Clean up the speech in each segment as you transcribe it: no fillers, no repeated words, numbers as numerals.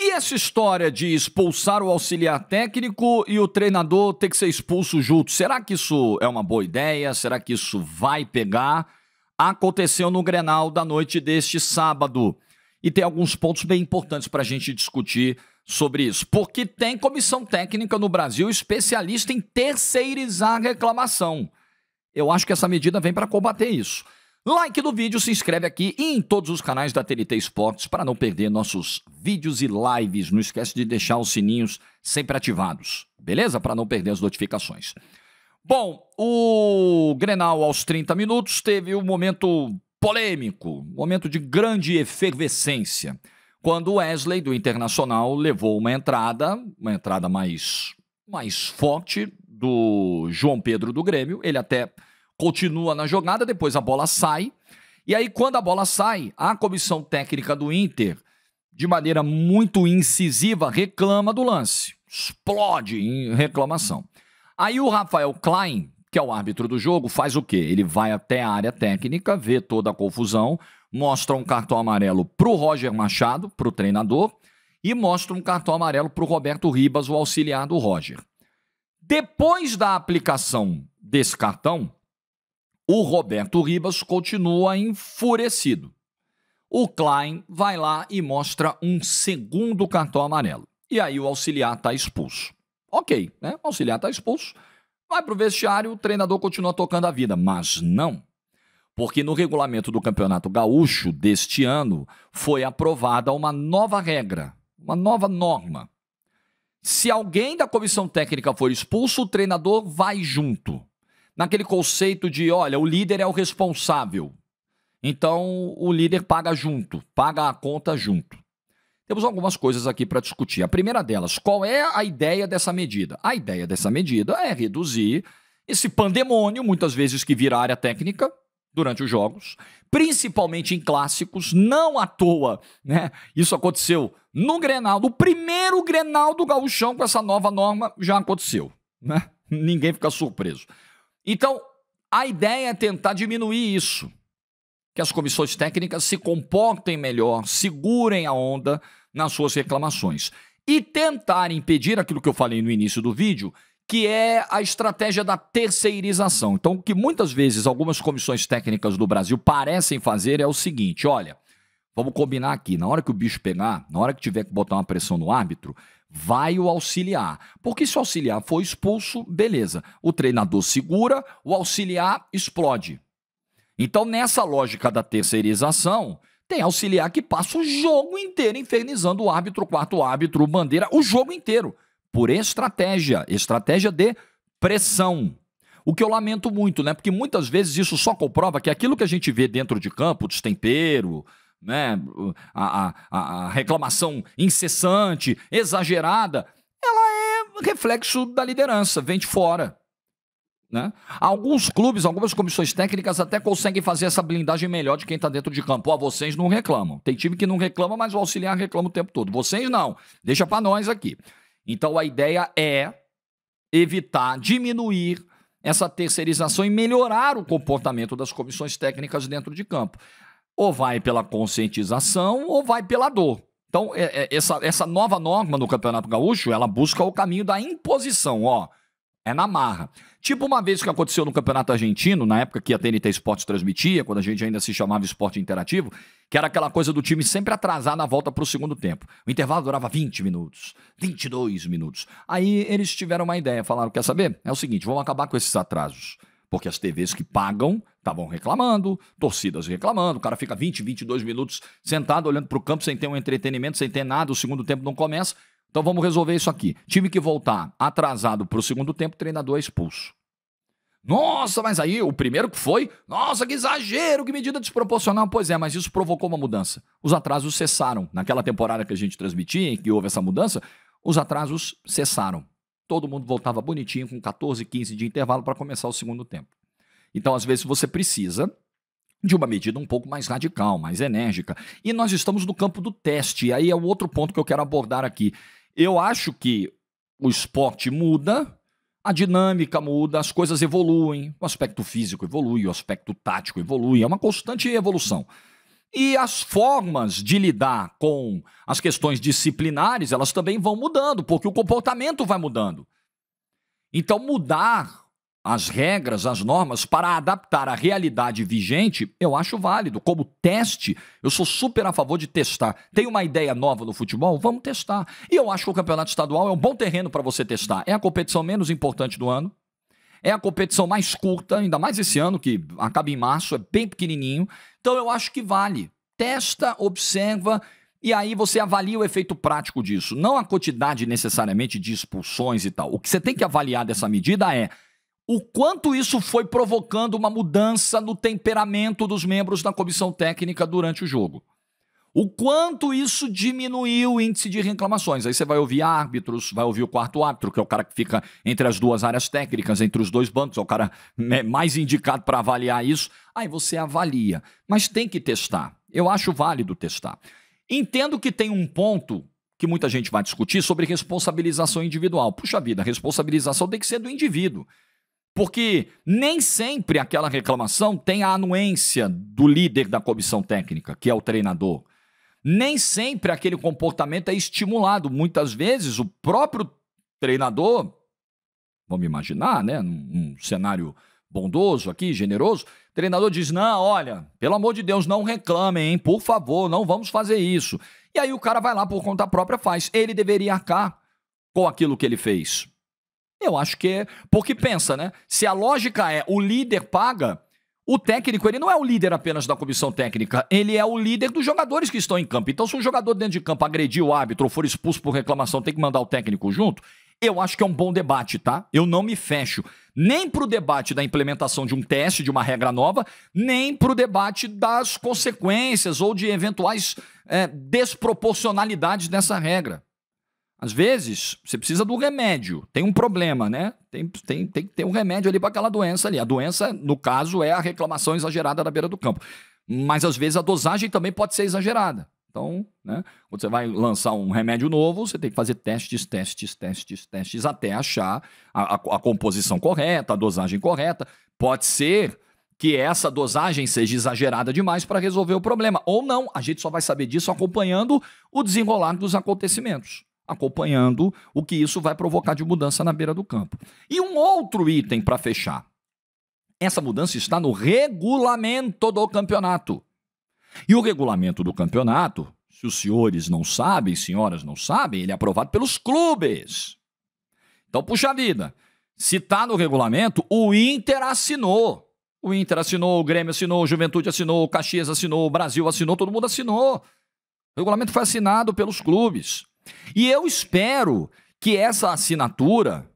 E essa história de expulsar o auxiliar técnico e o treinador ter que ser expulso junto, será que isso é uma boa ideia? Será que isso vai pegar? Aconteceu no Grenal da noite deste sábado. E tem alguns pontos bem importantes para a gente discutir sobre isso. Porque tem comissão técnica no Brasil especialista em terceirizar reclamação. Eu acho que essa medida vem para combater isso. Like no vídeo, se inscreve aqui e em todos os canais da TNT Esportes para não perder nossos vídeos e lives. Não esquece de deixar os sininhos sempre ativados, beleza? Para não perder as notificações. Bom, o Grenal aos 30 minutos teve um momento polêmico, um momento de grande efervescência, quando o Wesley do Internacional levou uma entrada mais forte do João Pedro do Grêmio. Ele até continua na jogada, depois a bola sai. E aí, quando a bola sai, a comissão técnica do Inter, de maneira muito incisiva, reclama do lance. Explode em reclamação. Aí o Rafael Klein, que é o árbitro do jogo, faz o quê? Ele vai até a área técnica, vê toda a confusão, mostra um cartão amarelo pro Roger Machado, pro treinador, e mostra um cartão amarelo pro Roberto Ribas, o auxiliar do Roger. Depois da aplicação desse cartão, o Roberto Ribas continua enfurecido. O Klein vai lá e mostra um segundo cartão amarelo. E aí o auxiliar está expulso. Ok, né? O auxiliar está expulso. Vai para o vestiário, o treinador continua tocando a vida. Mas não. Porque no regulamento do Campeonato Gaúcho deste ano foi aprovada uma nova regra, uma nova norma. Se alguém da comissão técnica for expulso, o treinador vai junto. Naquele conceito de, olha, o líder é o responsável. Então, o líder paga junto, paga a conta junto. Temos algumas coisas aqui para discutir. A primeira delas, qual é a ideia dessa medida? A ideia dessa medida é reduzir esse pandemônio, muitas vezes que vira área técnica durante os jogos, principalmente em clássicos, não à toa, né? Isso aconteceu no Grenal, no primeiro Grenal do Gauchão com essa nova norma, já aconteceu, né? Ninguém fica surpreso. Então, a ideia é tentar diminuir isso, que as comissões técnicas se comportem melhor, segurem a onda nas suas reclamações e tentar impedir aquilo que eu falei no início do vídeo, que é a estratégia da terceirização. Então, o que muitas vezes algumas comissões técnicas do Brasil parecem fazer é o seguinte, olha, vamos combinar aqui, na hora que o bicho pegar, na hora que tiver que botar uma pressão no árbitro, vai o auxiliar. Porque se o auxiliar for expulso, beleza. O treinador segura, o auxiliar explode. Então, nessa lógica da terceirização, tem auxiliar que passa o jogo inteiro infernizando o árbitro, o quarto árbitro, o bandeira, o jogo inteiro. Por estratégia de pressão. O que eu lamento muito, né? Porque muitas vezes isso só comprova que aquilo que a gente vê dentro de campo, o destempero, né, a reclamação incessante, exagerada, ela é reflexo da liderança, vem de fora, né? Alguns clubes, algumas comissões técnicas até conseguem fazer essa blindagem melhor de quem está dentro de campo. Ó, vocês não reclamam. Tem time que não reclama, mas o auxiliar reclama o tempo todo. Vocês não. Deixa para nós aqui. Então a ideia é evitar, diminuir essa terceirização e melhorar o comportamento das comissões técnicas dentro de campo. Ou vai pela conscientização ou vai pela dor. Então, essa nova norma no Campeonato Gaúcho, ela busca o caminho da imposição, ó. É na marra. Tipo uma vez que aconteceu no Campeonato Argentino, na época que a TNT Esportes transmitia, quando a gente ainda se chamava Esporte Interativo, que era aquela coisa do time sempre atrasar na volta para o segundo tempo. O intervalo durava 20 minutos, 22 minutos. Aí eles tiveram uma ideia, falaram, quer saber? É o seguinte, vamos acabar com esses atrasos. Porque as TVs que pagam estavam reclamando, torcidas reclamando, o cara fica 20, 22 minutos sentado olhando para o campo sem ter um entretenimento, sem ter nada, o segundo tempo não começa. Então vamos resolver isso aqui. Time que voltar atrasado para o segundo tempo, o treinador é expulso. Nossa, mas aí o primeiro que foi, nossa, que exagero, que medida desproporcional. Pois é, mas isso provocou uma mudança. Os atrasos cessaram. Naquela temporada que a gente transmitia, em que houve essa mudança, os atrasos cessaram. Todo mundo voltava bonitinho, com 14, 15 de intervalo para começar o segundo tempo. Então, às vezes, você precisa de uma medida um pouco mais radical, mais enérgica. E nós estamos no campo do teste. E aí é o outro ponto que eu quero abordar aqui. Eu acho que o esporte muda, a dinâmica muda, as coisas evoluem, o aspecto físico evolui, o aspecto tático evolui, é uma constante evolução. E as formas de lidar com as questões disciplinares, elas também vão mudando, porque o comportamento vai mudando. Então, mudar as regras, as normas, para adaptar à realidade vigente, eu acho válido. Como teste, eu sou super a favor de testar. Tem uma ideia nova no futebol? Vamos testar. E eu acho que o campeonato estadual é um bom terreno para você testar. É a competição menos importante do ano. É a competição mais curta, ainda mais esse ano, que acaba em março, é bem pequenininho. Então eu acho que vale. Testa, observa, e aí você avalia o efeito prático disso. Não a quantidade necessariamente de expulsões e tal. O que você tem que avaliar dessa medida é o quanto isso foi provocando uma mudança no temperamento dos membros da comissão técnica durante o jogo. O quanto isso diminuiu o índice de reclamações. Aí você vai ouvir árbitros, vai ouvir o quarto árbitro, que é o cara que fica entre as duas áreas técnicas, entre os dois bancos, é o cara mais indicado para avaliar isso. Aí você avalia, mas tem que testar. Eu acho válido testar. Entendo que tem um ponto que muita gente vai discutir sobre responsabilização individual. Puxa vida, a responsabilização tem que ser do indivíduo. Porque nem sempre aquela reclamação tem a anuência do líder da comissão técnica, que é o treinador. Nem sempre aquele comportamento é estimulado. Muitas vezes o próprio treinador, vamos imaginar, né, num cenário bondoso aqui, generoso, o treinador diz, não, olha, pelo amor de Deus, não reclamem, hein, por favor, não vamos fazer isso. E aí o cara vai lá por conta própria faz. Ele deveria arcar com aquilo que ele fez. Eu acho que é, porque pensa, né? Se a lógica é o líder paga, o técnico, ele não é o líder apenas da comissão técnica, ele é o líder dos jogadores que estão em campo. Então, se um jogador dentro de campo agredir o árbitro ou for expulso por reclamação, tem que mandar o técnico junto, eu acho que é um bom debate, tá? Eu não me fecho nem para o debate da implementação de um teste, de uma regra nova, nem para o debate das consequências ou de eventuais desproporcionalidades dessa regra. Às vezes, você precisa do remédio. Tem um problema, né? Tem que ter um remédio ali para aquela doença ali. A doença, no caso, é a reclamação exagerada da beira do campo. Mas, às vezes, a dosagem também pode ser exagerada. Então, né, quando você vai lançar um remédio novo, você tem que fazer testes, até achar a composição correta, a dosagem correta. Pode ser que essa dosagem seja exagerada demais para resolver o problema. Ou não, a gente só vai saber disso acompanhando o desenrolar dos acontecimentos. Acompanhando o que isso vai provocar de mudança na beira do campo. E um outro item para fechar. Essa mudança está no regulamento do campeonato. E o regulamento do campeonato, se os senhores não sabem, senhoras não sabem, ele é aprovado pelos clubes. Então, puxa vida, se está no regulamento, o Inter assinou. O Inter assinou, o Grêmio assinou, o Juventude assinou, o Caxias assinou, o Brasil assinou, todo mundo assinou. O regulamento foi assinado pelos clubes. E eu espero que essa assinatura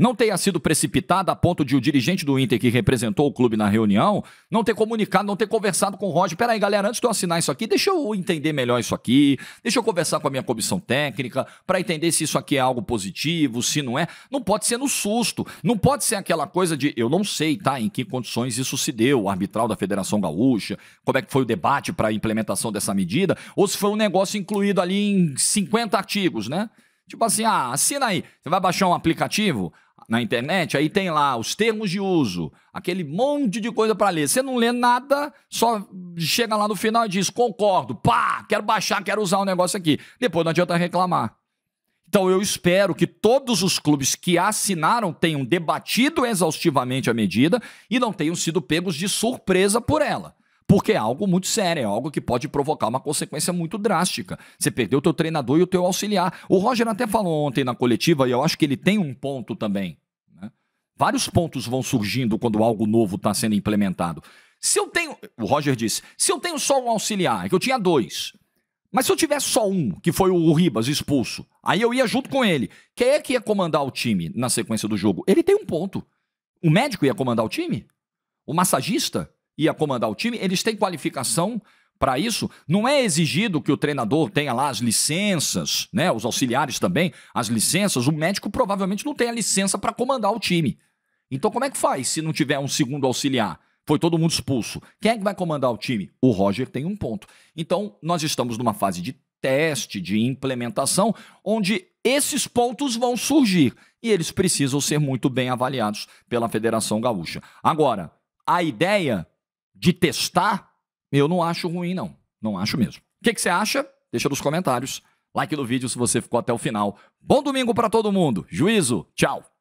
não tenha sido precipitada a ponto de o dirigente do Inter, que representou o clube na reunião, não ter comunicado, não ter conversado com o Roger. Peraí, galera, antes de eu assinar isso aqui, deixa eu entender melhor isso aqui, deixa eu conversar com a minha comissão técnica para entender se isso aqui é algo positivo, se não é. Não pode ser no susto, não pode ser aquela coisa de, eu não sei, tá, em que condições isso se deu, o arbitral da Federação Gaúcha, como é que foi o debate para a implementação dessa medida, ou se foi um negócio incluído ali em 50 artigos, né? Tipo assim, assina aí, você vai baixar um aplicativo na internet, aí tem lá os termos de uso, aquele monte de coisa para ler. Você não lê nada, só chega lá no final e diz, concordo, pá, quero baixar, quero usar o negócio aqui. Depois não adianta reclamar. Então eu espero que todos os clubes que assinaram tenham debatido exaustivamente a medida e não tenham sido pegos de surpresa por ela. Porque é algo muito sério, é algo que pode provocar uma consequência muito drástica. Você perdeu o teu treinador e o teu auxiliar. O Roger até falou ontem na coletiva, e eu acho que ele tem um ponto também. Né? Vários pontos vão surgindo quando algo novo está sendo implementado. Se eu tenho, o Roger disse, se eu tenho só um auxiliar, é que eu tinha 2, mas se eu tivesse só um, que foi o Ribas expulso, aí eu ia junto com ele. Quem é que ia comandar o time na sequência do jogo? Ele tem um ponto. O médico ia comandar o time? O massagista ia comandar o time? Eles têm qualificação para isso? Não é exigido que o treinador tenha lá as licenças, né? Os auxiliares também, as licenças. O médico provavelmente não tem a licença para comandar o time. Então como é que faz se não tiver um segundo auxiliar? Foi todo mundo expulso. Quem é que vai comandar o time? O Roger tem um ponto. Então nós estamos numa fase de teste, de implementação, onde esses pontos vão surgir e eles precisam ser muito bem avaliados pela Federação Gaúcha. Agora, a ideia de testar, eu não acho ruim, não. Não acho mesmo. O que você acha? Deixa nos comentários. Like no vídeo se você ficou até o final. Bom domingo para todo mundo. Juízo. Tchau.